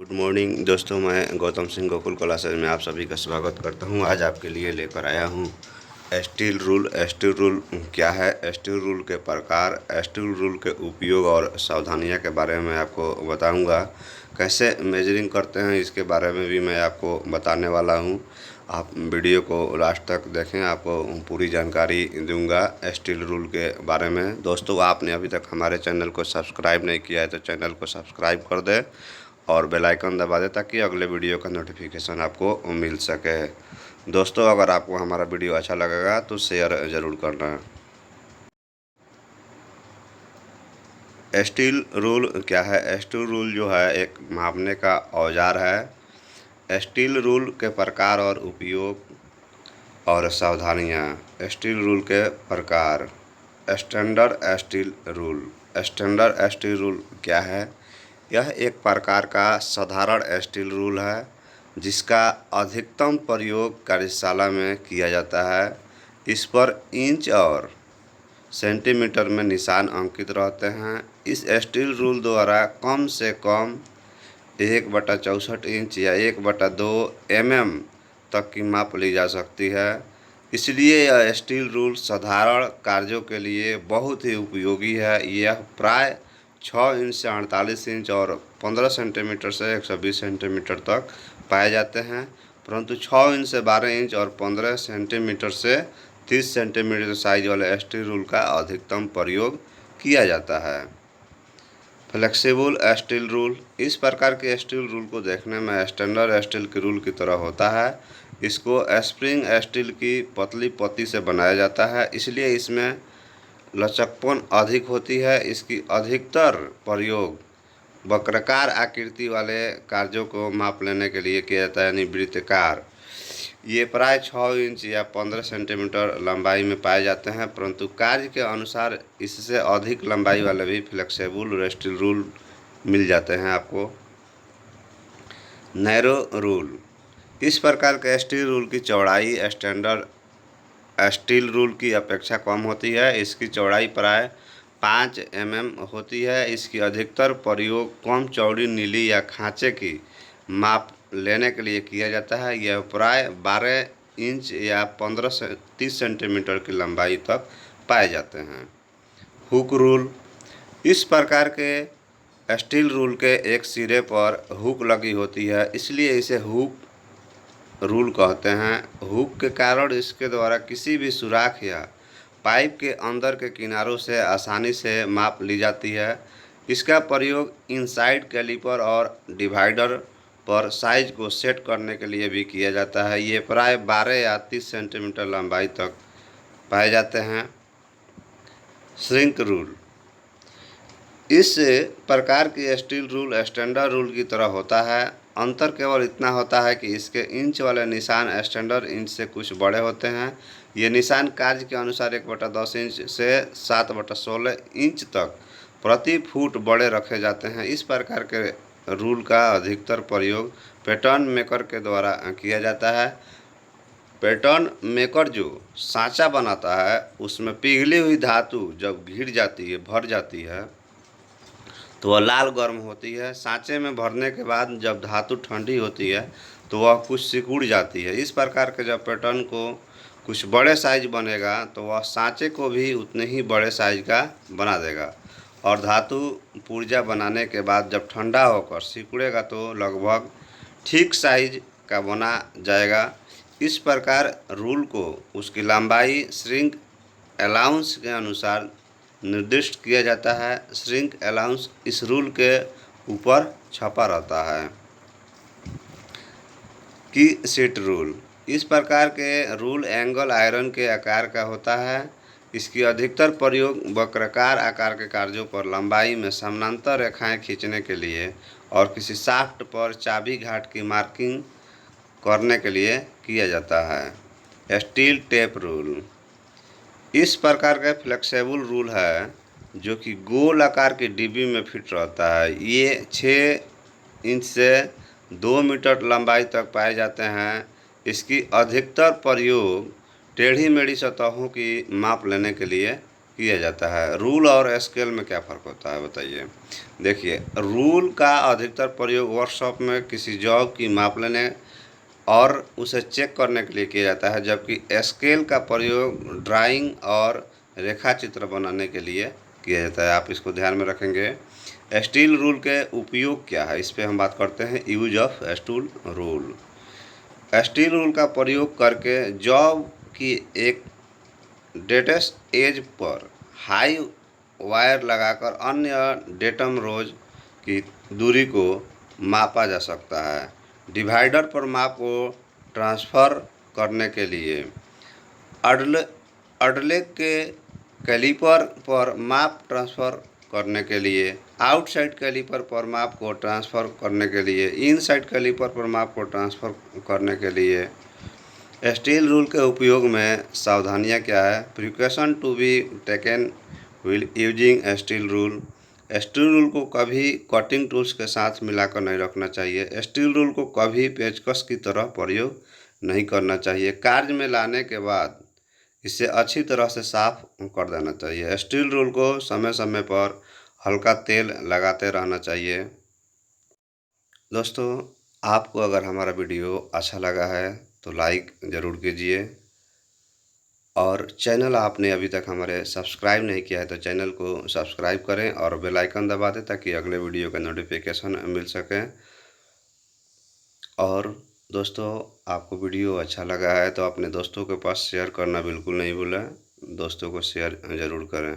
Good morning दोस्तों, मैं Gautam Singh Gokul classes में आप सभी का स्वागत करता हूं। आज आपके लिए लेकर आया हूं स्टील रूल। स्टील रूल क्या है, स्टील रूल के प्रकार, स्टील रूल के उपयोग और सावधानियां के बारे में आपको बताऊंगा। कैसे मेजरिंग करते हैं इसके बारे में भी मैं आपको बताने वाला हूं। आप वीडियो को लास्ट तक देखें, आपको पूरी जानकारी दूंगा स्टील रूल के बारे में। दोस्तों, आपने अभी तक हमारे चैनल को सब्सक्राइब नहीं किया है तो चैनल को सब्सक्राइब कर दें और बेल आइकन दबा दें ताकि अगले वीडियो का नोटिफिकेशन आपको मिल सके। दोस्तों, अगर आपको हमारा वीडियो अच्छा लगेगा तो शेयर ज़रूर करना। स्टील रूल क्या है? स्टील रूल जो है एक मापने का औजार है। स्टील रूल के प्रकार और उपयोग और सावधानियाँ। स्टील रूल के प्रकार। Standard steel rule. Standard steel rule क्या है? यह एक प्रकार का साधारण स्टील रूल है जिसका अधिकतम प्रयोग कार्यशाला में किया जाता है। इस पर इंच और सेंटीमीटर में निशान अंकित रहते हैं। इस स्टील रूल द्वारा कम से कम 1/64 इंच या 1/2 mm तक की माप ली जा सकती है। इसलिए यह स्टील रूल साधारण कार्यों के लिए बहुत ही उपयोगी है। यह प्राय 6 इंच से 48 इंच और 15 सेंटीमीटर से 120 सेंटीमीटर तक पाए जाते हैं, परंतु 6 इंच से 12 इंच और 15 सेंटीमीटर से 30 सेंटीमीटर साइज वाले स्टील रूल का अधिकतम प्रयोग किया जाता है। Flexible steel rule. इस प्रकार के स्टील रूल को देखने में स्टैंडर्ड स्टील के रूल की तरह होता है। इसको स्प्रिंग स्टील की पतली पत्ती से बनाया जाता है, इसलिए इसमें लचकपन अधिक होती है। इसकी अधिकतर प्रयोग वक्राकार आकृति वाले कार्यों को माप लेने के लिए किया जाता है, यानी वृत्ताकार। ये प्राय 6 इंच या 15 सेंटीमीटर लंबाई में पाए जाते हैं, परंतु कार्य के अनुसार इससे अधिक लंबाई वाले भी फ्लेक्सिबल स्टील रूल मिल जाते हैं आपको। Narrow rule. इस प्रकार के स्टील रूल की चौड़ाई स्टैंडर्ड स्टील रूल की अपेक्षा कम होती है। इसकी चौड़ाई प्राय 5 mm होती है। इसकी अधिकतर प्रयोग कम चौड़ी नीली या खांचे की माप लेने के लिए किया जाता है। यह प्राय 12 इंच या 15 से 30 सेंटीमीटर की लंबाई तक पाए जाते हैं। Hook rule. इस प्रकार के स्टील रूल के एक सिरे पर हुक लगी होती है, इसलिए इसे हुक रूल कहते हैं। हुक के कारण इसके द्वारा किसी भी सुराख या पाइप के अंदर के किनारों से आसानी से माप ली जाती है। इसका प्रयोग इनसाइड कैलिपर और डिवाइडर पर साइज को सेट करने के लिए भी किया जाता है। ये प्राय 12 या 30 सेंटीमीटर लंबाई तक पाए जाते हैं। Shrink rule. इस प्रकार की स्टील रूल स्टैंडर्ड रूल की तरह होता है। अंतर केवल इतना होता है कि इसके इंच वाले निशान स्टैंडर्ड इंच से कुछ बड़े होते हैं। ये निशान कार्य के अनुसार 1/10 इंच से 7/16 इंच तक प्रति फुट बड़े रखे जाते हैं। इस प्रकार के रूल का अधिकतर प्रयोग पैटर्न मेकर के द्वारा किया जाता है। पैटर्न मेकर जो सांचा बनाता है उसमें पिघली हुई धातु जब घिर जाती है, भर जाती है, तो वह लाल गर्म होती है। सांचे में भरने के बाद जब धातु ठंडी होती है तो वह कुछ सिकुड़ जाती है। इस प्रकार के जब पैटर्न को कुछ बड़े साइज बनेगा तो वह सांचे को भी उतने ही बड़े साइज का बना देगा और धातु पुर्जा बनाने के बाद जब ठंडा होकर सिकुड़ेगा तो लगभग ठीक साइज का बना जाएगा। इस प्रकार रूल को उसकी लंबाई श्रिंक अलाउंस के अनुसार निर्दिष्ट किया जाता है। श्रिंक अलाउंस इस रूल के ऊपर छपा रहता है। की सीट रूल। इस प्रकार के रूल एंगल आयरन के आकार का होता है। इसकी अधिकतर प्रयोग वक्राकार आकार के कार्यों पर लंबाई में समानांतर रेखाएं खींचने के लिए और किसी शाफ्ट पर चाबी घाट की मार्किंग करने के लिए किया जाता है। Steel tape rule. इस प्रकार का फ्लेक्सिबल रूल है जो कि गोल आकार की डिब्बी में फिट रहता है। ये 6 इंच से 2 मीटर लंबाई तक पाए जाते हैं। इसकी अधिकतर प्रयोग टेढ़ी मेढ़ी सतहों की माप लेने के लिए किया जाता है। रूल और स्केल में क्या फ़र्क होता है बताइए। देखिए, रूल का अधिकतर प्रयोग वर्कशॉप में किसी जॉब की माप लेने और उसे चेक करने के लिए किया जाता है, जबकि स्केल का प्रयोग ड्राइंग और रेखा चित्र बनाने के लिए किया जाता है। आप इसको ध्यान में रखेंगे। स्टील रूल के उपयोग क्या है, इस पे हम बात करते हैं। Use of steel rule. Steel rule का प्रयोग करके जॉब की एक डेटेस्ट एज पर हाई वायर लगाकर अन्य डेटम रोज की दूरी को मापा जा सकता है। डिवाइडर पर माप को ट्रांसफ़र करने के लिए अडले अडले के कैलिपर पर माप ट्रांसफ़र करने के लिए, आउटसाइड कैलिपर पर माप को ट्रांसफ़र करने के लिए, इनसाइड कैलिपर पर माप को ट्रांसफ़र करने के लिए स्टील रूल के उपयोग में सावधानियां क्या है। Precaution to be taken while using steel rule. Steel rule को कभी कटिंग टूल्स के साथ मिलाकर नहीं रखना चाहिए। स्टील रूल को कभी पेचकस की तरह प्रयोग नहीं करना चाहिए। कार्य में लाने के बाद इसे अच्छी तरह से साफ कर देना चाहिए। स्टील रूल को समय समय पर हल्का तेल लगाते रहना चाहिए। दोस्तों, आपको अगर हमारा वीडियो अच्छा लगा है तो लाइक ज़रूर कीजिए, और चैनल आपने अभी तक हमारे सब्सक्राइब नहीं किया है तो चैनल को सब्सक्राइब करें और बेल आइकन दबा दें ताकि अगले वीडियो का नोटिफिकेशन मिल सके। और दोस्तों, आपको वीडियो अच्छा लगा है तो अपने दोस्तों के पास शेयर करना बिल्कुल नहीं भूलें। दोस्तों को शेयर ज़रूर करें।